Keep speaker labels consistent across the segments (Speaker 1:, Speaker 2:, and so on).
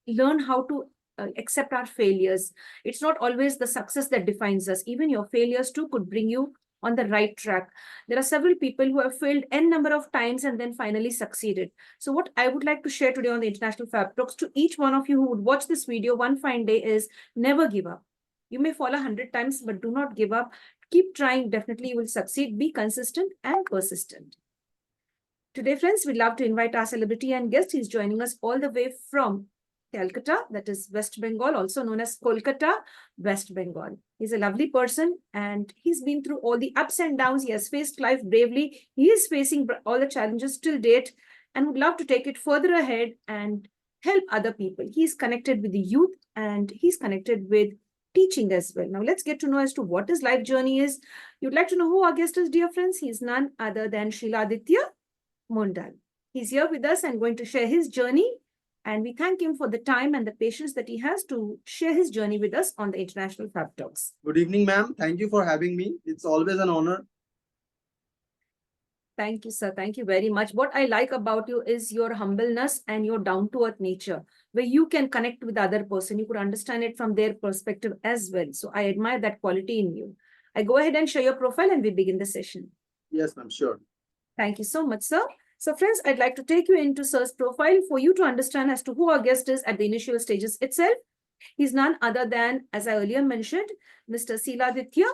Speaker 1: learn how to accept our failures. It's not always the success that defines us. Even your failures too could bring you on the right track. There are several people who have failed n number of times and then finally succeeded. So what I would like to share today on the International Fab Talks to each one of you who would watch this video one fine day is never give up. You may fall 100 times, but do not give up. Keep trying. Definitely you will succeed. Be consistent and persistent. Today, friends, we'd love to invite our celebrity and guest. He's joining us all the way from Calcutta, that is West Bengal, also known as Kolkata, West Bengal. He's a lovely person and he's been through all the ups and downs. He has faced life bravely. He is facing all the challenges till date and would love to take it further ahead and help other people. He's connected with the youth and he's connected with teaching as well. Now, let's get to know as to what his life journey is. You'd like to know who our guest is, dear friends? He's none other than Siladitya Mandal. He's here with us and going to share his journey. And we thank him for the time and the patience that he has to share his journey with us on the International Fab Talks.
Speaker 2: Good evening, ma'am. Thank you for having me. It's always an honor.
Speaker 1: Thank you, sir. Thank you very much. What I like about you is your humbleness and your down-to-earth nature, where you can connect with the other person. You could understand it from their perspective as well. So I admire that quality in you. I go ahead and share your profile and we begin the session.
Speaker 2: Yes, ma'am. Sure.
Speaker 1: Thank you so much, sir. So friends, I'd like to take you into sir's profile for you to understand as to who our guest is at the initial stages itself. He's none other than, as I earlier mentioned, Mr. Siladitya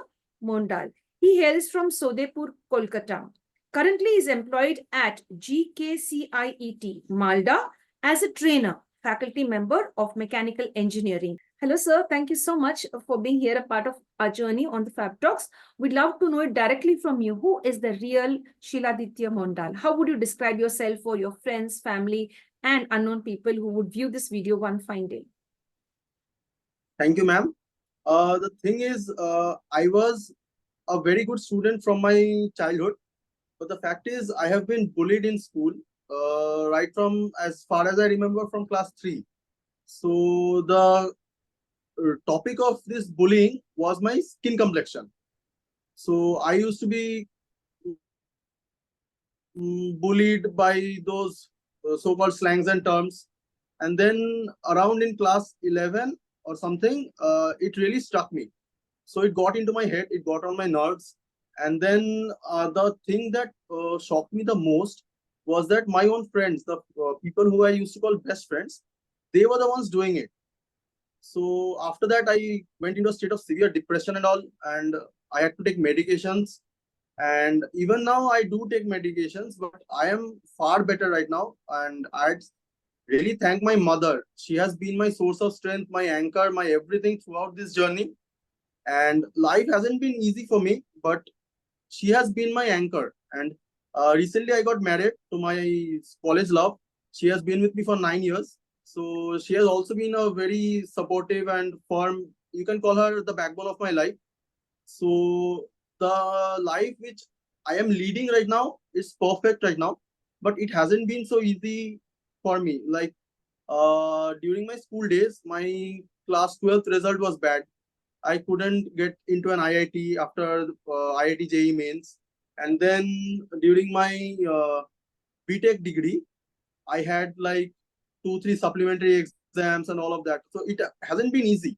Speaker 1: Mandal. He hails from Sodepur, Kolkata. Currently is employed at GKCIET, Malda, as a trainer, faculty member of mechanical engineering. Hello, sir. Thank you so much for being here, a part of our journey on the Fab Talks. We'd love to know it directly from you. Who is the real Siladitya Mandal? How would you describe yourself for your friends, family, and unknown people who would view this video one fine day?
Speaker 2: Thank you, ma'am. The thing is, I was a very good student from my childhood. But the fact is, I have been bullied in school, right from, as far as I remember, from class 3. So the topic of this bullying was my skin complexion. So I used to be bullied by those so-called slangs and terms. And then around in class 11 or something, it really struck me. So it got into my head, it got on my nerves. And then the thing that shocked me the most was that my own friends, the people who I used to call best friends, they were the ones doing it. So after that, I went into a state of severe depression and all, and I had to take medications. And even now, I do take medications, but I am far better right now. And I really thank my mother. She has been my source of strength, my anchor, my everything throughout this journey. And life hasn't been easy for me, but she has been my anchor. And recently, I got married to my college love. She has been with me for 9 years. So she has also been a very supportive and firm, you can call her the backbone of my life. So the life which I am leading right now is perfect right now, but it hasn't been so easy for me. Like during my school days, my class 12th result was bad. I couldn't get into an IIT after IIT JEE mains. And then during my BTech degree, I had like 2, 3 supplementary exams and all of that. So it hasn't been easy.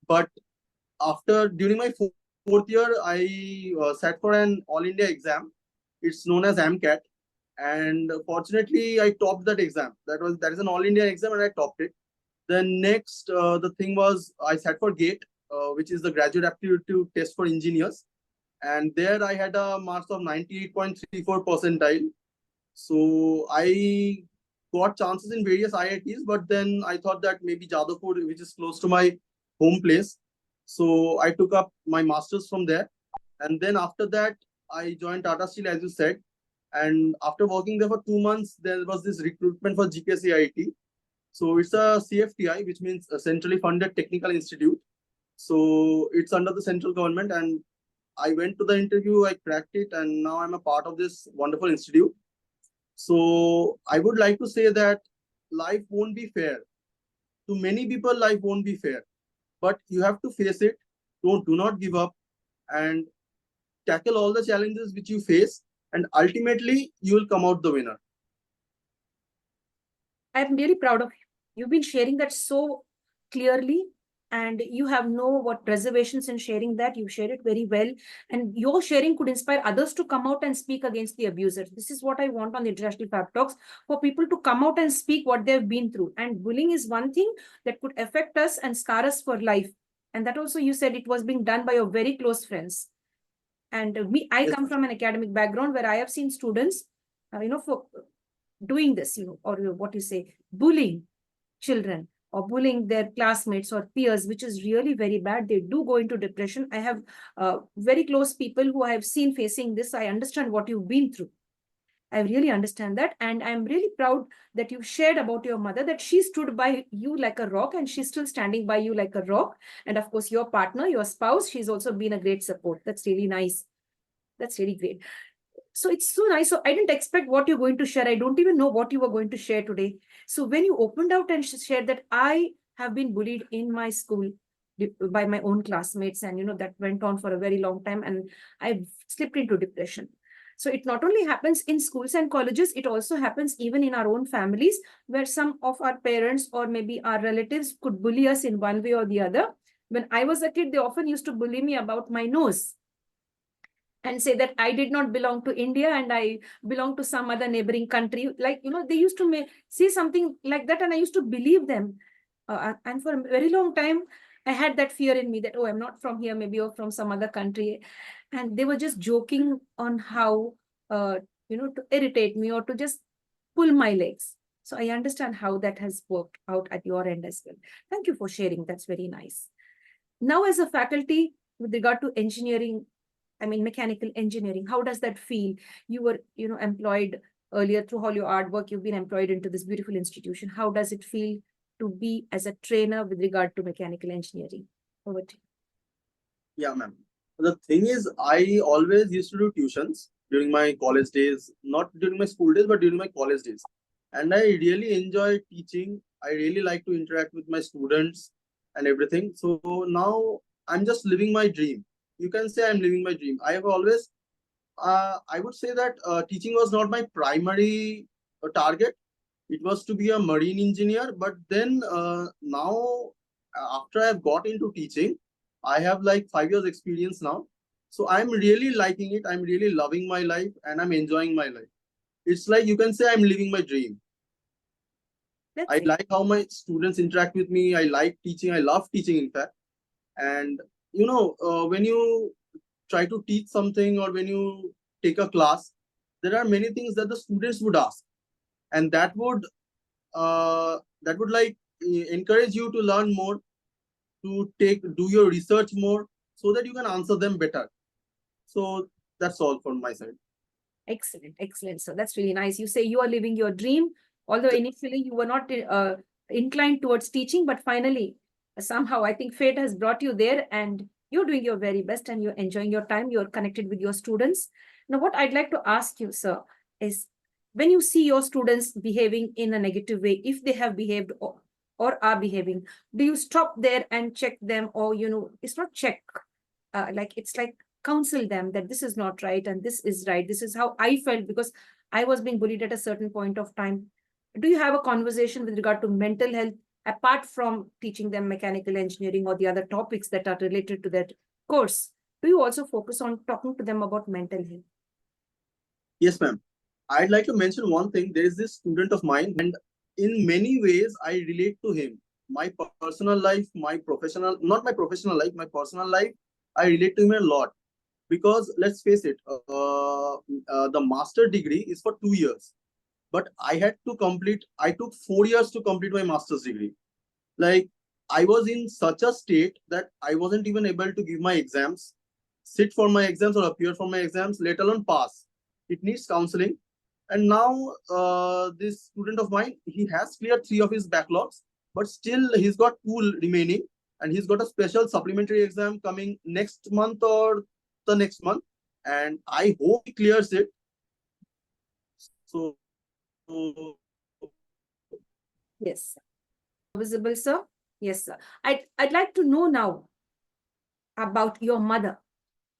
Speaker 2: But during my fourth year, I sat for an All India exam. It's known as AMCAT. And fortunately, I topped that exam. That is an All India exam and I topped it. Then next, the thing was I sat for GATE, which is the Graduate Aptitude Test for Engineers. And there I had a marks of 98.34 percentile. So I got chances in various IITs, but then I thought that maybe Jadavpur, which is close to my home place. So I took up my master's from there. And then after that, I joined Tata Steel, as you said. And after working there for 2 months, there was this recruitment for GKCIT. So it's a CFTI, which means a centrally funded technical institute. So it's under the central government. And I went to the interview, I cracked it, and now I'm a part of this wonderful institute. So I would like to say that life won't be fair. To many people, life won't be fair. But you have to face it. Do not give up and tackle all the challenges which you face. And ultimately, you will come out the winner.
Speaker 1: I'm really proud of You've been sharing that so clearly, and you have no what reservations in sharing that. You share it very well, and your sharing could inspire others to come out and speak against the abusers. This is what I want on the International Fab Talks, for people to come out and speak what they've been through. And bullying is one thing that could affect us and scar us for life. And that also, you said it was being done by your very close friends. And me, I
Speaker 2: Yes,
Speaker 1: come from an academic background where I have seen students, for doing this, or what you say, bullying children or bullying their classmates or peers, which is really very bad. They do go into depression. I have very close people who I have seen facing this. I understand what you've been through. I really understand that. And I'm really proud that you shared about your mother, that she stood by you like a rock, and she's still standing by you like a rock. And of course, your partner, your spouse, she's also been a great support. That's really nice. That's really great. So it's so nice. So I didn't expect what you're going to share. I don't even know what you were going to share today. So when you opened out and shared that I have been bullied in my school by my own classmates, and that went on for a very long time, and I slipped into depression. So it not only happens in schools and colleges, it also happens even in our own families, where some of our parents or maybe our relatives could bully us in one way or the other. When I was a kid, they often used to bully me about my nose and say that I did not belong to India and I belong to some other neighboring country. Like, they used to say something like that, and I used to believe them. And for a very long time, I had that fear in me that, oh, I'm not from here, maybe or from some other country. And they were just joking on how, to irritate me or to just pull my legs. So I understand how that has worked out at your end as well. Thank you for sharing. That's very nice. Now, as a faculty, with regard to engineering, I mean, mechanical engineering, how does that feel? You were, employed earlier through all your artwork, you've been employed into this beautiful institution. How does it feel to be as a trainer with regard to mechanical engineering? Over to you.
Speaker 2: yeah, ma'am. The thing is, I always used to do tuitions during my college days, not during my school days, but during my college days. And I really enjoy teaching. I really like to interact with my students and everything. So now I'm just living my dream. You can say I'm living my dream. I have always, I would say that teaching was not my primary target. It was to be a marine engineer. But then now, after I've got into teaching, I have like 5 years experience now. So I'm really liking it. I'm really loving my life and I'm enjoying my life. It's like you can say I'm living my dream.
Speaker 1: That's
Speaker 2: I
Speaker 1: it.
Speaker 2: like how my students interact with me. I like teaching. I love teaching, in fact. And when you try to teach something or when you take a class, there are many things that the students would ask, and that would like encourage you to learn more, to do your research more, so that you can answer them better. So that's all from my side.
Speaker 1: Excellent, excellent. So that's really nice. You say you are living your dream, although initially you were not inclined towards teaching, but finally, somehow, I think fate has brought you there, and you're doing your very best and you're enjoying your time. You're connected with your students. Now, what I'd like to ask you, sir, is when you see your students behaving in a negative way, if they have behaved or are behaving, do you stop there and check them, or, it's not check, it's like counsel them that this is not right and this is right. This is how I felt because I was being bullied at a certain point of time. Do you have a conversation with regard to mental health apart from teaching them mechanical engineering or the other topics that are related to that course? Do you also focus on talking to them about mental health?
Speaker 2: Yes, ma'am. I'd like to mention one thing. There is this student of mine, and in many ways, I relate to him. My personal life, not my professional life, my personal life, I relate to him a lot. Because let's face it, the master degree is for 2 years. But I took 4 years to complete my master's degree. Like, I was in such a state that I wasn't even able to give my exams, sit for my exams or appear for my exams, let alone pass. It needs counseling. And now, this student of mine, he has cleared 3 of his backlogs, but still he's got two remaining, and he's got a special supplementary exam coming next month or the next month, and I hope he clears it. So
Speaker 1: Yes. Visible, sir? Yes, sir. I'd like to know now about your mother.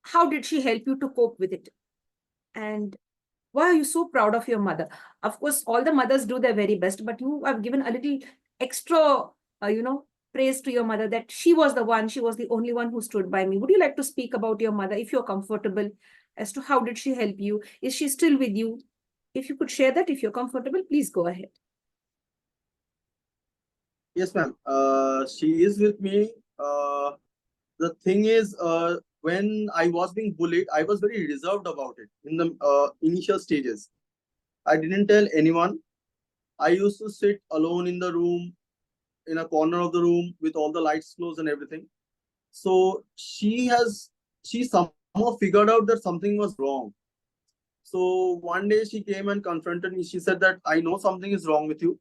Speaker 1: How did she help you to cope with it? And why are you so proud of your mother? Of course, all the mothers do their very best, but you have given a little extra, praise to your mother, that she was the only one who stood by me. Would you like to speak about your mother, if you're comfortable, as to how did she help you? Is she still with you? If you could share that, if you're comfortable, please go ahead.
Speaker 2: Yes, ma'am. She is with me. The thing is, when I was being bullied, I was very reserved about it in the initial stages. I didn't tell anyone. I used to sit alone in the room, in a corner of the room with all the lights closed and everything. So she somehow figured out that something was wrong. So one day she came and confronted me. She said that I know something is wrong with you.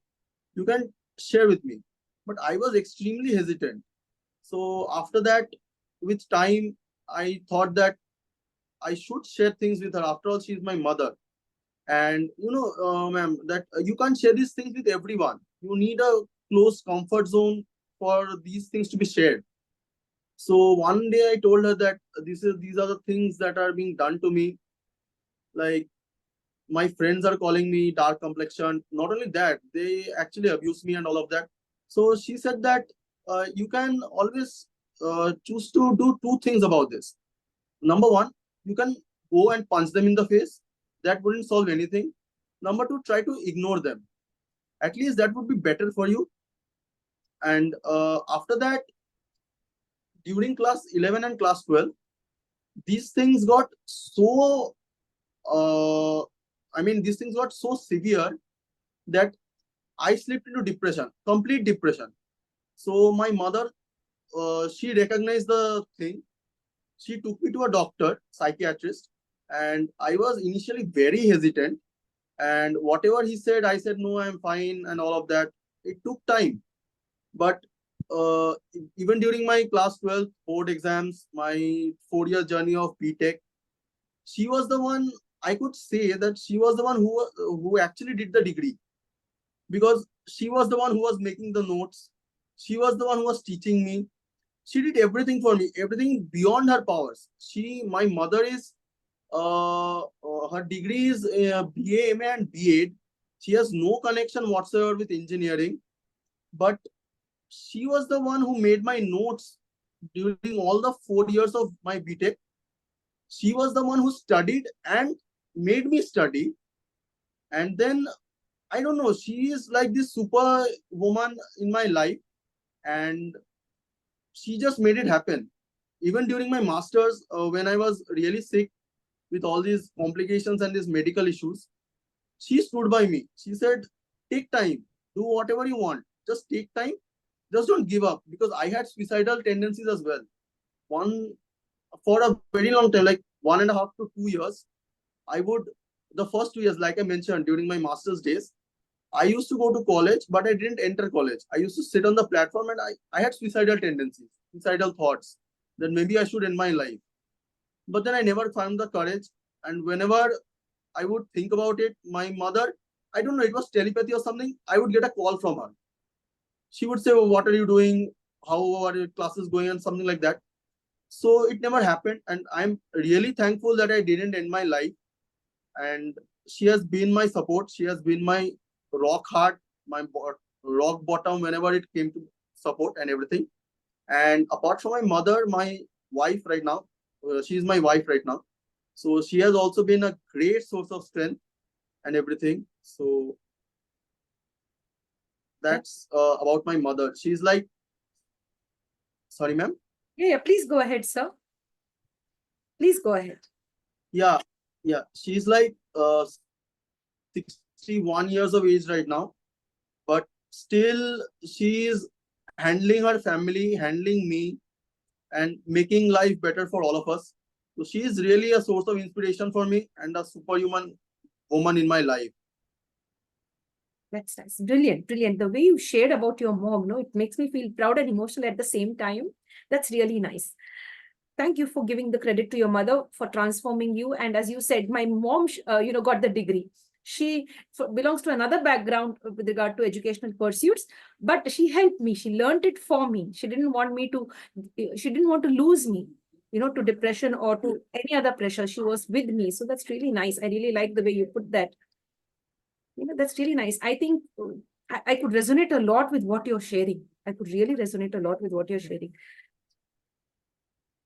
Speaker 2: You can share with me. But I was extremely hesitant. So after that, with time, I thought that I should share things with her. After all, she's my mother. And ma'am, that you can't share these things with everyone. You need a close comfort zone for these things to be shared. So one day I told her that these are the things that are being done to me. Like, my friends are calling me dark complexion. Not only that, they actually abuse me and all of that. So she said that you can always choose to do two things about this. Number one, you can go and punch them in the face. That wouldn't solve anything. Number two, try to ignore them. At least that would be better for you. And after that, during class 11 and class 12, these things got so uh, these things got so severe that I slipped into depression, complete depression. So my mother, she recognized the thing. She took me to a doctor, psychiatrist, and I was initially very hesitant. And whatever he said, I said no, I'm fine, and all of that. It took time, but uh, even during my class 12 board exams, my 4 year journey of BTech, she was the one. I could say that she was the one who actually did the degree, because she was the one who was making the notes. She was the one who was teaching me. She did everything for me, everything beyond her powers. My mother is, her degree is BA, MA, and B.Ed. She has no connection whatsoever with engineering, but she was the one who made my notes during all the 4 years of my BTech. She was the one who studied and made me study. And then, I don't know, she is like this super woman in my life, and she just made it happen. Even during my masters, when I was really sick with all these complications and these medical issues, she stood by me. She said, take time, do whatever you want, just take time, just don't give up, because I had suicidal tendencies as well. One For a very long time, like 1.5 to 2 years, I would, the first 2 years, like I mentioned, during my master's days, I used to go to college, but I didn't enter college. I used to sit on the platform, and I had suicidal tendencies, suicidal thoughts that maybe I should end my life. But then I never found the courage. And whenever I would think about it, my mother, I don't know, it was telepathy or something, I would get a call from her. She would say, oh, what are you doing? How are your classes going? And something like that. So it never happened. And I'm really thankful that I didn't end my life. And she has been my support. She has been my rock hard, my rock bottom whenever it came to support and everything. And apart from my mother, my wife right now, she's my wife right now. So she has also been a great source of strength and everything. So that's about my mother. She's like, sorry, ma'am.
Speaker 1: Yeah, please go ahead, sir. Please go ahead.
Speaker 2: Yeah, yeah. She's like 61 years of age right now, but still she's handling her family, handling me, and making life better for all of us. So she is really a source of inspiration for me and a superhuman woman in my life.
Speaker 1: That's nice. Brilliant, brilliant. The way you shared about your mom, no, it makes me feel proud and emotional at the same time. That's really nice. Thank you for giving the credit to your mother for transforming you. And as you said, my mom, got the degree. She belongs to another background with regard to educational pursuits, but she helped me. She learned it for me. She didn't want to lose me, to depression or to any other pressure. She was with me. So that's really nice. I really like the way you put that. That's really nice. I think I could resonate a lot with what you're sharing. I could really resonate a lot with what you're sharing.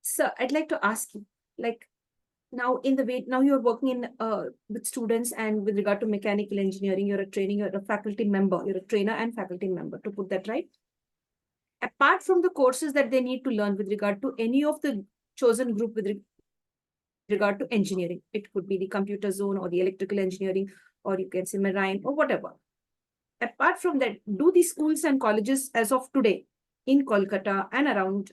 Speaker 1: So I'd like to ask you, like, now in the way now you're working in with students, and with regard to mechanical engineering, you're a faculty member, you're a trainer and faculty member, to put that right. Apart from the courses that they need to learn with regard to any of the chosen group with regard to engineering, it could be the computer zone or the electrical engineering, or you can say marine or whatever. Apart from that, do the schools and colleges as of today in Kolkata and around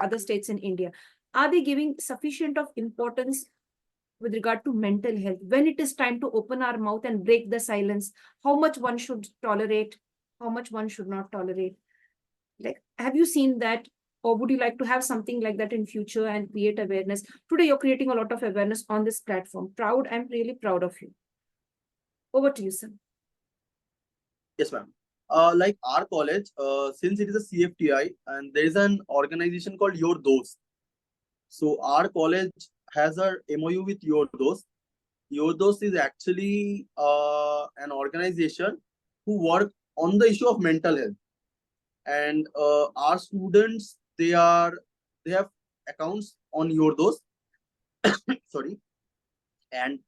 Speaker 1: other states in India, are they giving sufficient of importance with regard to mental health, when it is time to open our mouth and break the silence, how much one should tolerate, how much one should not tolerate? Like, have you seen that, or would you like to have something like that in future and create awareness? Today you're creating a lot of awareness on this platform. Proud, I'm really proud of you. Over to you, sir.
Speaker 2: Yes, ma'am. Like our college, since it is a CFTI and there is an organization called Your Dost. So our college has a MOU with Your Dost. Your Dost is actually an organization who work on the issue of mental health. And our students, they have accounts on Your Dost. Sorry, and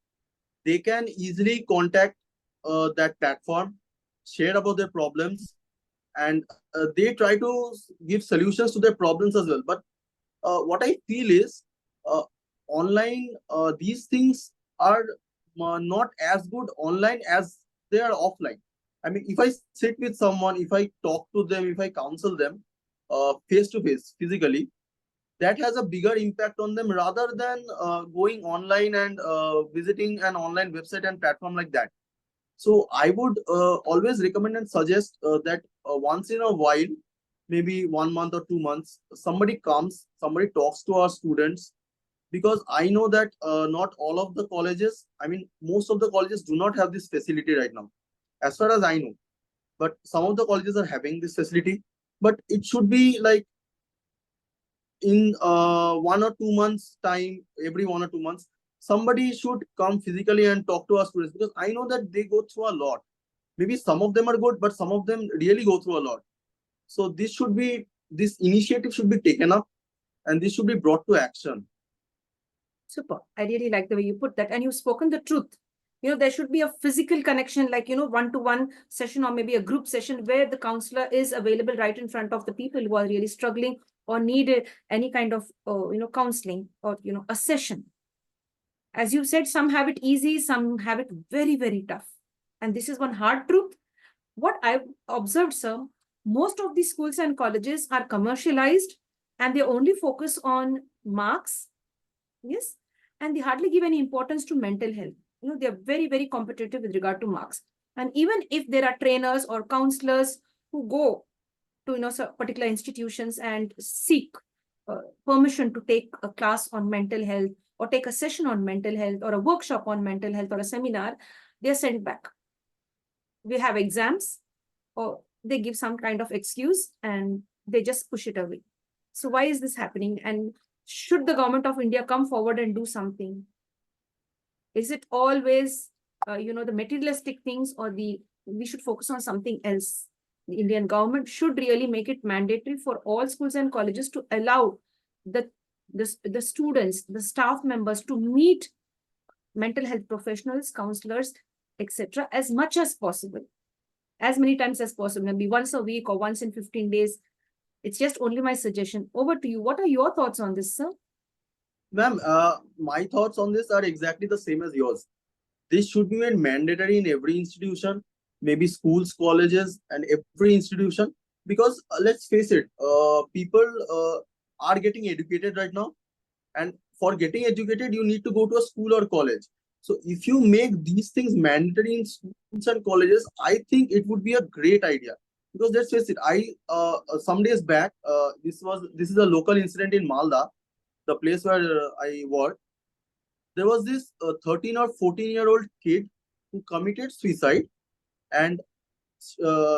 Speaker 2: they can easily contact that platform, share about their problems, and they try to give solutions to their problems as well. But what I feel is, uh, online, these things are not as good online as they are offline. I mean, if I sit with someone, if I talk to them, if I counsel them face to face physically, that has a bigger impact on them rather than going online and visiting an online website and platform like that. So I would always recommend and suggest that once in a while, maybe 1 month or 2 months, somebody comes, somebody talks to our students, because I know that not all of the colleges, I mean, most of the colleges do not have this facility right now, as far as I know. But some of the colleges are having this facility. But it should be like in 1 or 2 months time, every 1 or 2 months, somebody should come physically and talk to our students, because I know that they go through a lot. Maybe some of them are good, but some of them really go through a lot. So this initiative should be taken up, and this should be brought to action.
Speaker 1: Super. I really like the way you put that. And you've spoken the truth. There should be a physical connection, like, one-to-one session or maybe a group session where the counselor is available right in front of the people who are really struggling or need any kind of, counseling or, a session. As you said, some have it easy, some have it very, very tough. And this is one hard truth. What I've observed, sir, most of the schools and colleges are commercialized, and they only focus on marks. Yes. And they hardly give any importance to mental health. They're very, very competitive with regard to marks. And even if there are trainers or counselors who go to, particular institutions and seek permission to take a class on mental health, or take a session on mental health, or a workshop on mental health, or a seminar, they're sent back. We have exams, or they give some kind of excuse and they just push it away. So why is this happening? And should the government of India come forward and do something? Is it always, the materialistic things, or we should focus on something else? The Indian government should really make it mandatory for all schools and colleges to allow the students, the staff members, to meet mental health professionals, counselors, etc., as much as possible, as many times as possible, maybe once a week or once in 15 days. It's just only my suggestion. Over to you. What are your thoughts on this, sir?
Speaker 2: Ma'am, my thoughts on this are exactly the same as yours. This should be made mandatory in every institution, maybe schools, colleges, and every institution. Because let's face it, people are getting educated right now, and for getting educated, you need to go to a school or college. So if you make these things mandatory in schools and colleges, I think it would be a great idea. Because let's face it, I some days back, this is a local incident in Malda, the place where I work. There was this 13 or 14-year-old kid who committed suicide, and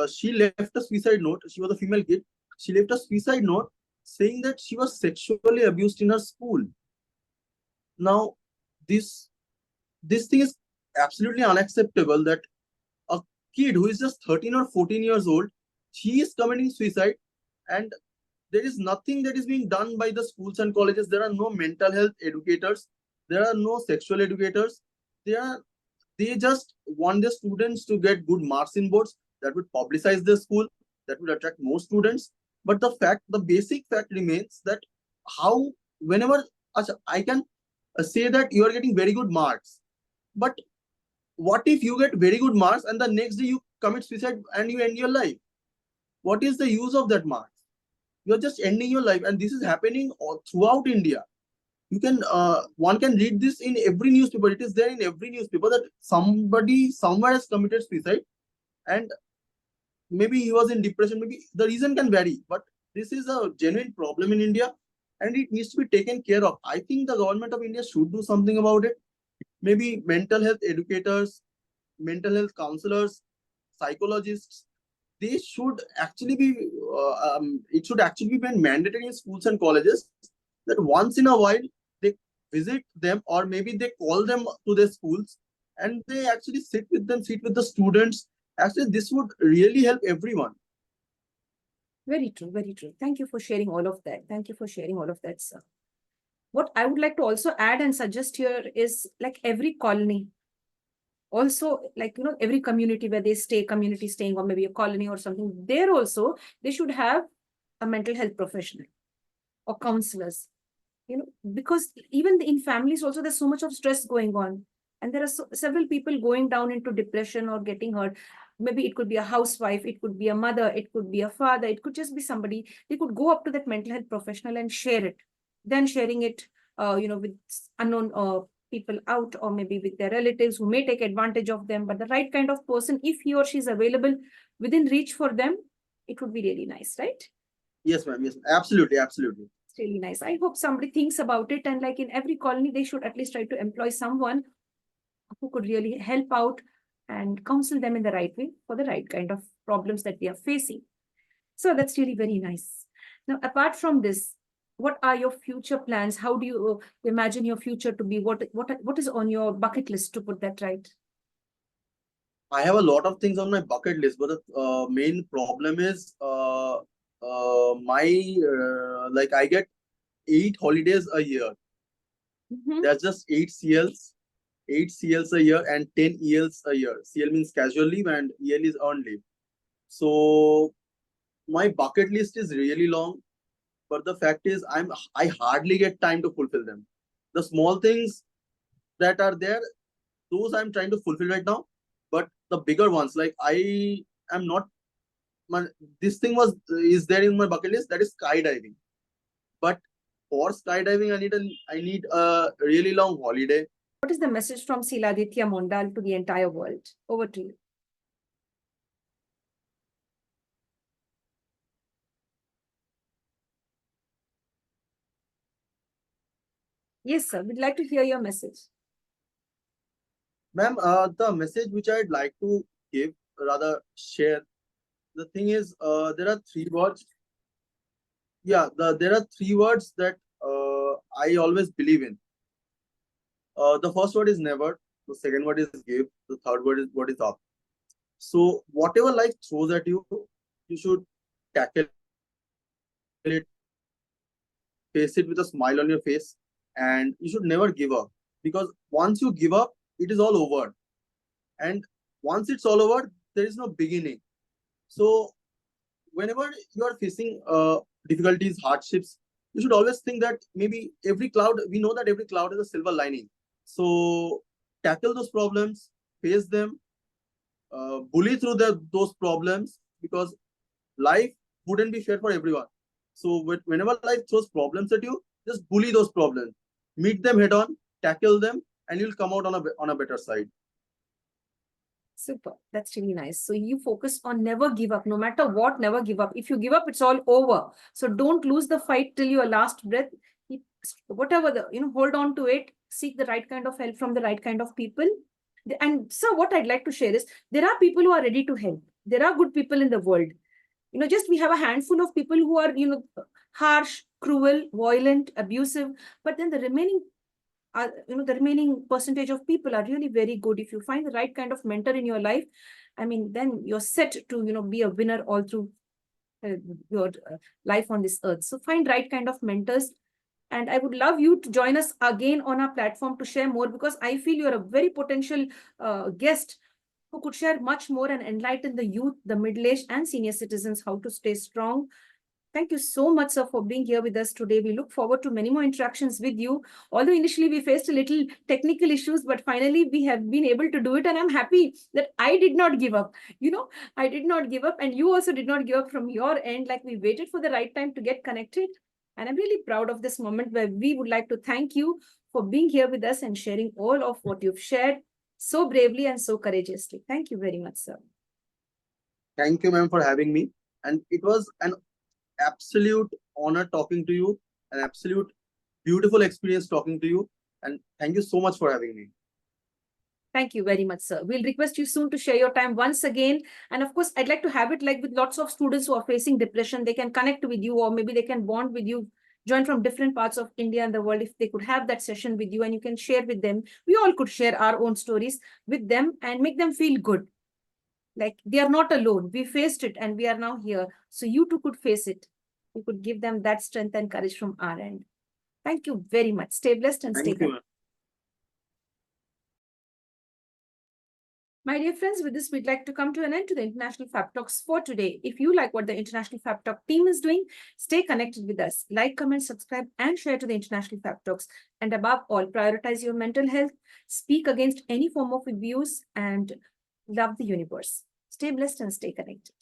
Speaker 2: she left a suicide note. She was a female kid. She left a suicide note saying that she was sexually abused in her school. Now, this thing is absolutely unacceptable, that a kid who is just 13 or 14 years old, she is committing suicide, and there is nothing that is being done by the schools and colleges. There are no mental health educators. There are no sexual educators. They just want their students to get good marks in boards that would publicize their school, that would attract more students. But the basic fact remains that how, whenever I can say that you are getting very good marks, but what if you get very good marks and the next day you commit suicide and you end your life? What is the use of that marks? You're just ending your life, and this is happening all throughout India. You can one can read this in every newspaper. It is there in every newspaper that somebody somewhere has committed suicide, and maybe he was in depression. Maybe the reason can vary, but this is a genuine problem in India, and it needs to be taken care of. I think the government of India should do something about it. Maybe mental health educators, mental health counselors, psychologists, they should actually be it should actually be made mandatory in schools and colleges that once in a while they visit them, or maybe they call them to their schools and they actually sit with them, sit with the students. Actually, this would really help everyone.
Speaker 1: Very true, very true. Thank you for sharing all of that. Thank you for sharing all of that, sir. What I would like to also add and suggest here is like every colony, also like, every community where they stay, community staying, or maybe a colony or something, there also, they should have a mental health professional or counselors, because even in families also, there's so much of stress going on. And there are several people going down into depression or getting hurt. Maybe it could be a housewife, it could be a mother, it could be a father, it could just be somebody. They could go up to that mental health professional and share it. Then sharing it, with unknown people out, or maybe with their relatives who may take advantage of them. But the right kind of person, if he or she is available within reach for them, it would be really nice, right?
Speaker 2: Yes, ma'am. Yes, absolutely, absolutely.
Speaker 1: It's really nice. I hope somebody thinks about it, and like in every colony, they should at least try to employ someone who could really help out and counsel them in the right way for the right kind of problems that they are facing. So that's really very nice. Now, apart from this, what are your future plans? How do you imagine your future to be? What is on your bucket list, to put that right?
Speaker 2: I have a lot of things on my bucket list, but the main problem is my like I get 8 holidays a year.
Speaker 1: Mhm.
Speaker 2: That's just 8 CLs a year and 10 ELs a year. CL means casual leave and EL is earned leave. So my bucket list is really long, but the fact is I hardly get time to fulfill them. The small things that are there, those I'm trying to fulfill right now. But the bigger ones, like I am not my, this thing was is there in my bucket list, that is skydiving. But for skydiving, I need a really long holiday.
Speaker 1: What is the message from Siladitya Mandal to the entire world? Over to you. Yes, sir. We'd like to hear your message.
Speaker 2: Ma'am, the message which I'd like to give, rather share, the thing is, there are three words. Yeah, there are three words that I always believe in. The first word is never. The second word is give. The third word is up. So whatever life throws at you, you should tackle it, face it with a smile on your face, and you should never give up. Because once you give up, it is all over. And once it's all over, there is no beginning. So whenever you are facing difficulties, hardships, you should always think that maybe every cloud, we know that every cloud has a silver lining. So tackle those problems, face them, bully through those problems, because life wouldn't be fair for everyone. So whenever life throws problems at you, just bully those problems, meet them head on, tackle them, and you'll come out on a better side.
Speaker 1: Super. That's really nice. So you focus on never give up, no matter what, never give up. If you give up, it's all over. So don't lose the fight till your last breath. Whatever hold on to it, seek the right kind of help from the right kind of people. And so what I'd like to share is there are people who are ready to help. There are good people in the world. Just we have a handful of people who are, harsh, cruel, violent, abusive, but then the remaining percentage of people are really very good. If you find the right kind of mentor in your life, I mean, then you're set to, be a winner all through your life on this earth. So find right kind of mentors. And I would love you to join us again on our platform to share more, because I feel you're a very potential guest who could share much more and enlighten the youth, the middle-aged and senior citizens how to stay strong. Thank you so much, sir, for being here with us today. We look forward to many more interactions with you. Although initially we faced a little technical issues, but finally we have been able to do it. And I'm happy that I did not give up. I did not give up, and you also did not give up from your end. Like, we waited for the right time to get connected. And I'm really proud of this moment, where we would like to thank you for being here with us and sharing all of what you've shared so bravely and so courageously. Thank you very much, sir.
Speaker 2: Thank you, ma'am, for having me. And it was an absolute honor talking to you, an absolute beautiful experience talking to you. And thank you so much for having me.
Speaker 1: Thank you very much, sir. We'll request you soon to share your time once again. And of course, I'd like to have it like with lots of students who are facing depression. They can connect with you, or maybe they can bond with you, join from different parts of India and the world. If they could have that session with you and you can share with them, we all could share our own stories with them and make them feel good. Like they are not alone. We faced it and we are now here. So you too could face it. We could give them that strength and courage from our end. Thank you very much. Stay blessed and stay
Speaker 2: Thank you,
Speaker 1: healthy.
Speaker 2: ma'am.
Speaker 1: My dear friends, with this, we'd like to come to an end to the International Fab Talks for today. If you like what the International Fab Talk team is doing, stay connected with us. Like, comment, subscribe, and share to the International Fab Talks. And above all, prioritize your mental health, speak against any form of abuse, and love the universe. Stay blessed and stay connected.